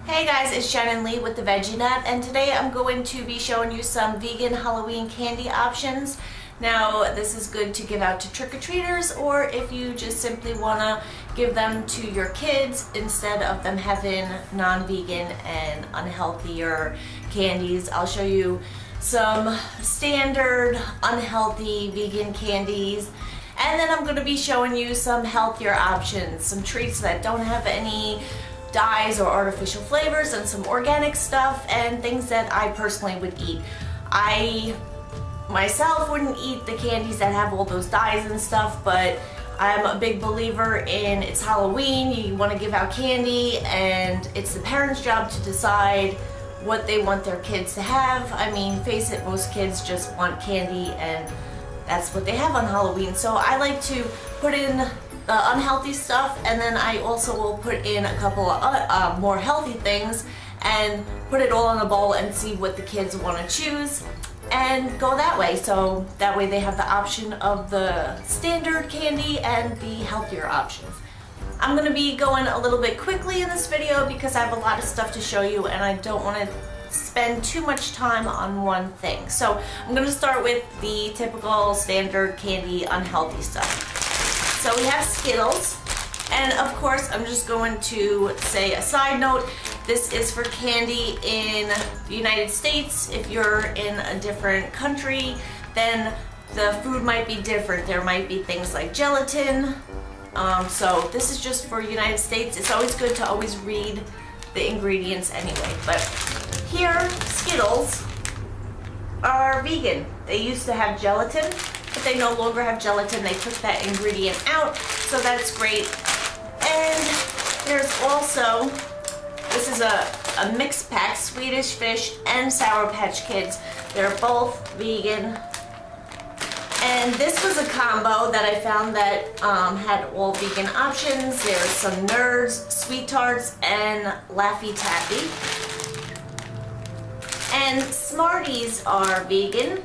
Hey guys, it's Shannon Lee with the Veggie Nut, and today I'm going to be showing you some vegan Halloween candy options. Now, this is good to give out to trick-or-treaters, or if you just simply want to give them to your kids instead of them having non-vegan and unhealthier candies. I'll show you some standard unhealthy vegan candies, and then I'm going to be showing you some healthier options, some treats that don't have any dyes or artificial flavors, and some organic stuff and things that I personally would eat. I myself wouldn't eat the candies that have all those dyes and stuff, but I'm a big believer in it's Halloween, you want to give out candy, and it's the parents' job to decide what they want their kids to have. I mean, face it, most kids just want candy and that's what they have on Halloween. So I like to put in the unhealthy stuff, and then I also will put in a couple of more healthy things and put it all in a bowl and see what the kids want to choose and go that way. So that way they have the option of the standard candy and the healthier options. I'm going to be going a little bit quickly in this video because I have a lot of stuff to show you and I don't want to spend too much time on one thing. So I'm going to start with the typical standard candy unhealthy stuff. So we have Skittles, and of course I'm just going to say a side note, this is for candy in the United States. If you're in a different country, then the food might be different. There might be things like gelatin. So this is just for United States. It's always good to always read the ingredients anyway. But here, Skittles are vegan. They used to have gelatin, but they no longer have gelatin. They took that ingredient out, so that's great. And there's also, this is a mixed pack, Swedish Fish and Sour Patch Kids. They're both vegan. And this was a combo that I found that had all vegan options. There's some Nerds, Sweet Tarts, and Laffy Taffy. And Smarties are vegan,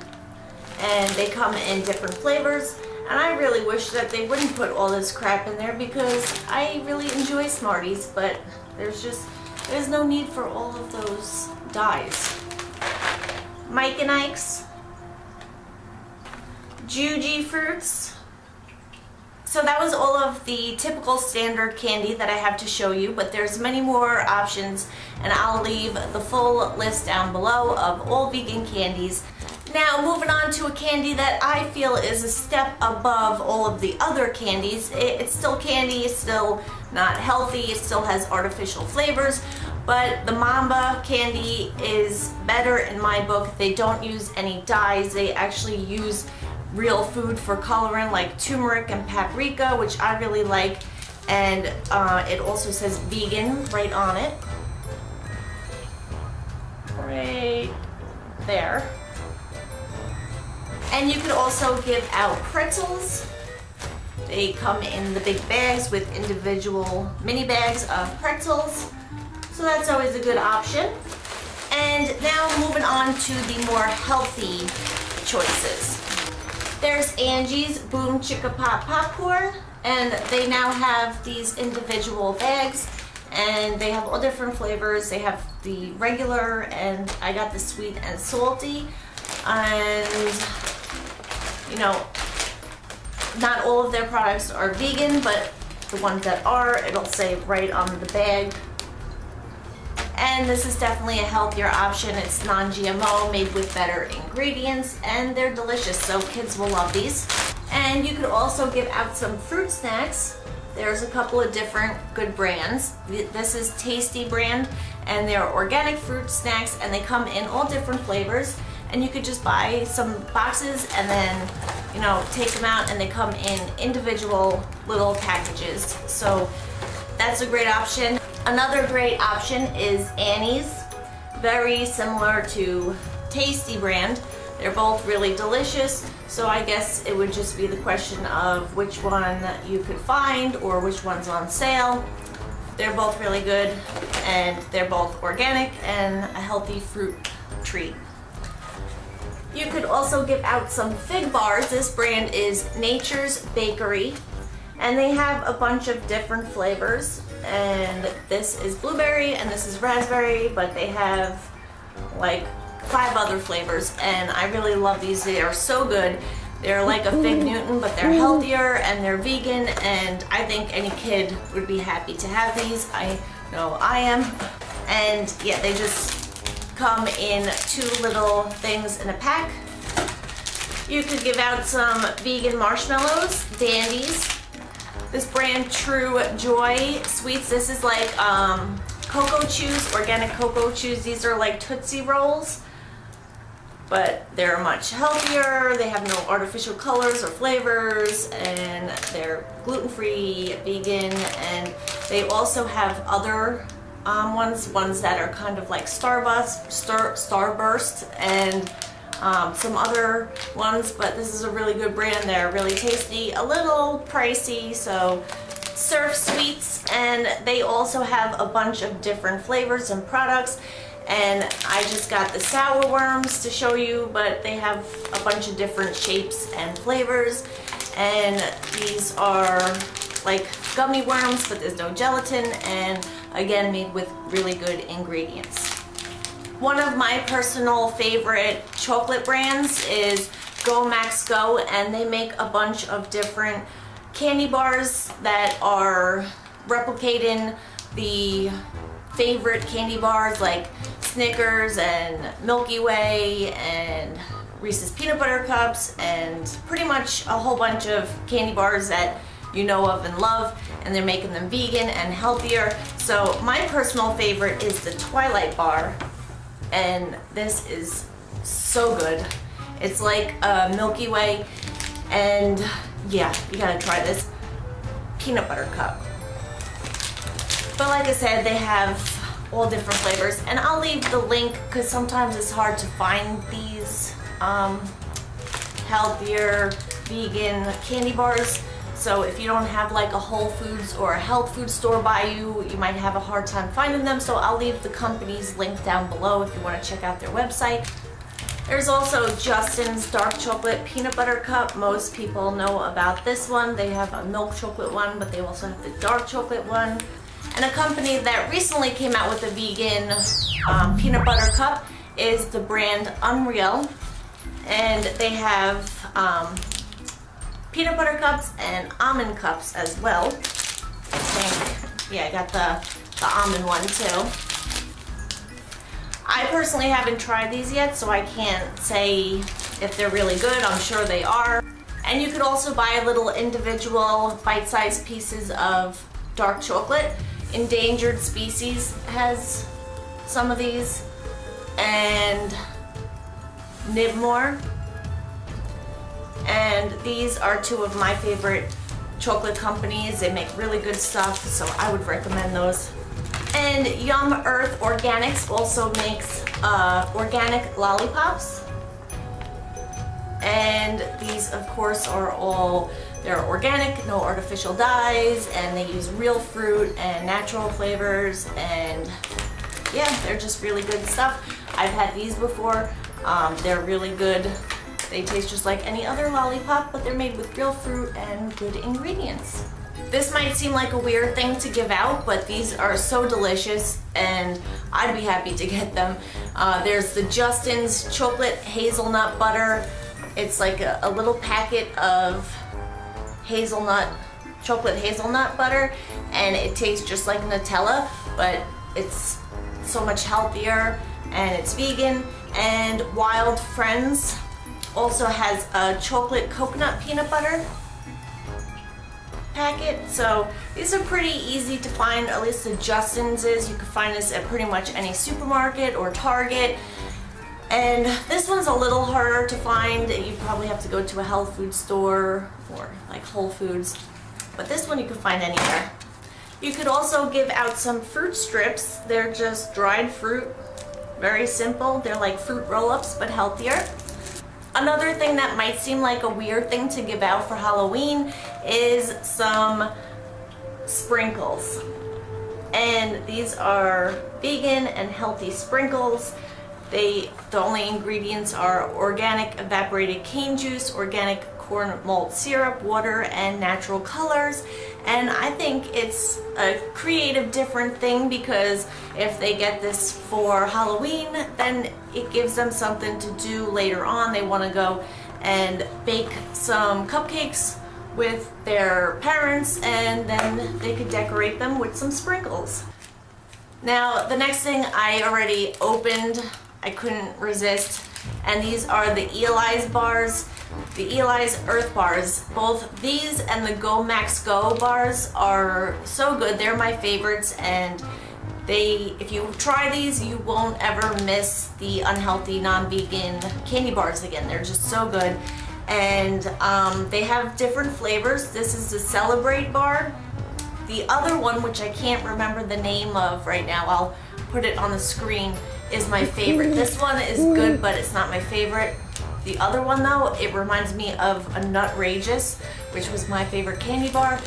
and they come in different flavors. And I really wish that they wouldn't put all this crap in there because I really enjoy Smarties, but there's no need for all of those dyes. Mike and Ike's, Juji Fruits. So that was all of the typical standard candy that I have to show you, but there's many more options, and I'll leave the full list down below of all vegan candies. Now, moving on to a candy that I feel is a step above all of the other candies. It's still candy, it's still not healthy, it still has artificial flavors, but the Mamba candy is better in my book. They don't use any dyes, they actually use real food for coloring like turmeric and paprika, which I really like, and it also says vegan right on it. Right there. And you could also give out pretzels. They come in the big bags with individual mini bags of pretzels. So that's always a good option. And now moving on to the more healthy choices. There's Angie's Boom Chicka Pop Popcorn, and they now have these individual bags, and they have all different flavors. They have the regular, and I got the sweet and salty. And you know, not all of their products are vegan, but the ones that are, it'll say right on the bag. And this is definitely a healthier option. It's non-GMO, made with better ingredients, and they're delicious, so kids will love these. And you could also give out some fruit snacks. There's a couple of different good brands. This is Tasty brand, and they're organic fruit snacks, and they come in all different flavors. And you could just buy some boxes and then, you know, take them out, and they come in individual little packages. So that's a great option. Another great option is Annie's, very similar to Tasty brand. They're both really delicious, so I guess it would just be the question of which one you could find or which one's on sale. They're both really good, and they're both organic and a healthy fruit treat. You could also give out some fig bars. This brand is Nature's Bakery, and they have a bunch of different flavors. and this is blueberry, and this is raspberry, but they have like 5 other flavors, and I really love these. They are so good. They're like a Fig Newton, but they're healthier and they're vegan, and I think any kid would be happy to have these. I know I am. And yeah, they just come in 2 little things in a pack. You could give out some vegan marshmallows, Dandies. This brand TruJoy sweets. This is like cocoa chews, organic cocoa chews. These are like Tootsie Rolls, but they're much healthier. They have no artificial colors or flavors, and they're gluten-free, vegan, and they also have other ones that are kind of like Starburst, and some other ones, but this is a really good brand. They're really tasty, a little pricey, so Surf Sweets, and they also have a bunch of different flavors and products. And I just got the sour worms to show you, but they have a bunch of different shapes and flavors. And these are like gummy worms, but there's no gelatin, and again, made with really good ingredients. One of my personal favorite chocolate brands is Go Max Go, and they make a bunch of different candy bars that are replicating the favorite candy bars like Snickers and Milky Way and Reese's Peanut Butter Cups, and pretty much a whole bunch of candy bars that you know of and love, and they're making them vegan and healthier. So my personal favorite is the Twilight Bar, and this is so good. It's like a Milky Way, and yeah, you gotta try this. Peanut butter cup. But like I said, they have all different flavors, and I'll leave the link because sometimes it's hard to find these healthier vegan candy bars. So if you don't have like a Whole Foods or a health food store by you, you might have a hard time finding them. So I'll leave the company's link down below if you want to check out their website. There's also Justin's Dark Chocolate Peanut Butter Cup. Most people know about this one. They have a milk chocolate one, but they also have the dark chocolate one. And a company that recently came out with a vegan peanut butter cup is the brand Unreal. And they have peanut butter cups and almond cups as well. I think, yeah, I got the almond one too. I personally haven't tried these yet, so I can't say if they're really good. I'm sure they are. And you could also buy little individual bite-sized pieces of dark chocolate. Endangered Species has some of these, and NibMor. And these are 2 of my favorite chocolate companies. They make really good stuff, so I would recommend those. And YumEarth Organics also makes organic lollipops. And these, of course, are all, they're organic, no artificial dyes, and they use real fruit and natural flavors, and yeah, they're just really good stuff. I've had these before. They're really good. They taste just like any other lollipop, but they're made with real fruit and good ingredients. This might seem like a weird thing to give out, but these are so delicious, and I'd be happy to get them. There's the Justin's Chocolate Hazelnut Butter. It's like a little packet of chocolate hazelnut butter, and it tastes just like Nutella, but it's so much healthier, and it's vegan. And Wild Friends also has a chocolate coconut peanut butter packet. So these are pretty easy to find, at least the Justin's is. You can find this at pretty much any supermarket or Target. And this one's a little harder to find. You probably have to go to a health food store or like Whole Foods. But this one you can find anywhere. You could also give out some fruit strips. They're just dried fruit. Very simple. They're like fruit roll-ups, but healthier. Another thing that might seem like a weird thing to give out for Halloween is some sprinkles. And these are vegan and healthy sprinkles. The only ingredients are organic evaporated cane juice, organic corn malt syrup, water, and natural colors. And I think it's a creative, different thing, because if they get this for Halloween, then it gives them something to do later on. They want to go and bake some cupcakes with their parents, and then they could decorate them with some sprinkles. Now, the next thing I already opened, I couldn't resist, and these are the Eli's bars, the Eli's Earth bars. Both these and the Go Max Go bars are so good. They're my favorites, and if you try these, you won't ever miss the unhealthy, non-vegan candy bars again. They're just so good. And they have different flavors. This is the Celebrate bar. The other one, which I can't remember the name of right now, I'll put it on the screen, is my favorite. This one is good, but it's not my favorite. The other one, though, it reminds me of a Nutrageous, which was my favorite candy bar.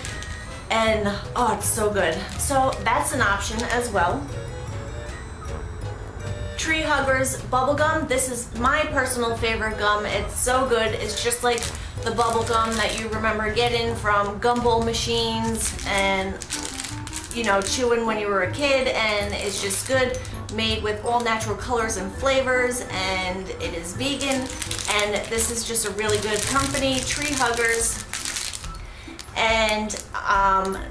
And oh, it's so good. So that's an option as well. Treehuggers bubblegum. This is my personal favorite gum. It's so good. It's just like the bubblegum that you remember getting from gumball machines and, you know, chewing when you were a kid, and it's just good, made with all natural colors and flavors, and it is vegan, and this is just a really good company, Treehuggers. And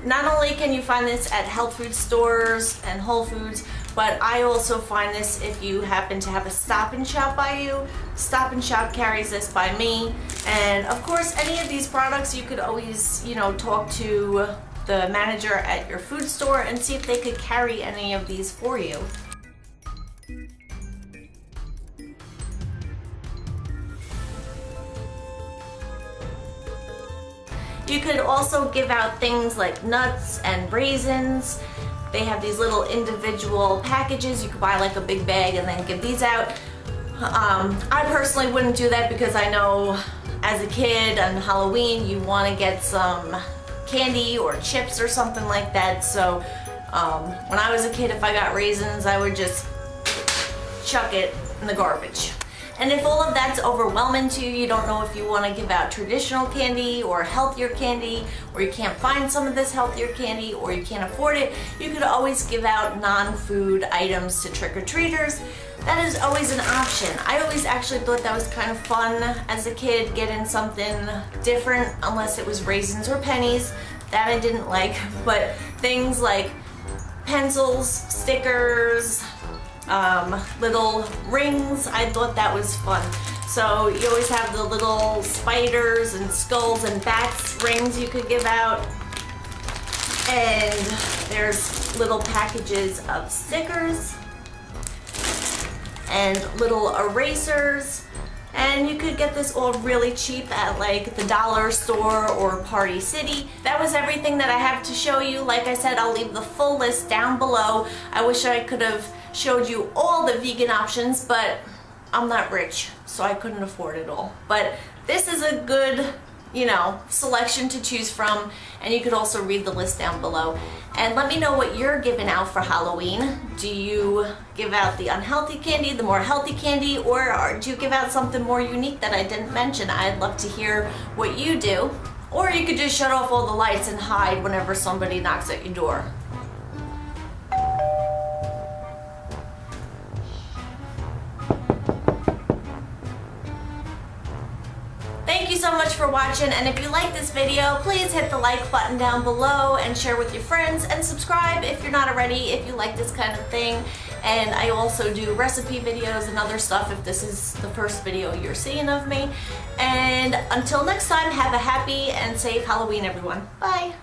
not only can you find this at health food stores and Whole Foods, but I also find this if you happen to have a Stop and Shop by you. Stop and Shop carries this by me. And of course, any of these products, you could always, you know, talk to the manager at your food store and see if they could carry any of these for you. You could also give out things like nuts and raisins. They have these little individual packages. You could buy like a big bag and then give these out. I personally wouldn't do that because I know as a kid on Halloween you want to get some candy or chips or something like that. So when I was a kid, if I got raisins, I would just chuck it in the garbage. And if all of that's overwhelming to you, you don't know if you want to give out traditional candy or healthier candy, or you can't find some of this healthier candy, or you can't afford it, you could always give out non-food items to trick-or-treaters. That is always an option. I always actually thought that was kind of fun as a kid, getting something different, unless it was raisins or pennies. That I didn't like, but things like pencils, stickers, little rings, I thought that was fun. So you always have the little spiders and skulls and bats rings you could give out. And there's little packages of stickers and little erasers. And you could get this all really cheap at like the dollar store or Party City. That was everything that I have to show you. Like I said, I'll leave the full list down below. I wish I could have showed you all the vegan options, but I'm not rich, so I couldn't afford it all. But this is a good, you know, selection to choose from, and you could also read the list down below. And let me know what you're giving out for Halloween. Do you give out the unhealthy candy, the more healthy candy, or do you give out something more unique that I didn't mention? I'd love to hear what you do. Or you could just shut off all the lights and hide whenever somebody knocks at your door. Thank you so much for watching, and if you like this video, please hit the like button down below and share with your friends, and subscribe if you're not already, if you like this kind of thing. And I also do recipe videos and other stuff if this is the first video you're seeing of me. And until next time, have a happy and safe Halloween, everyone. Bye!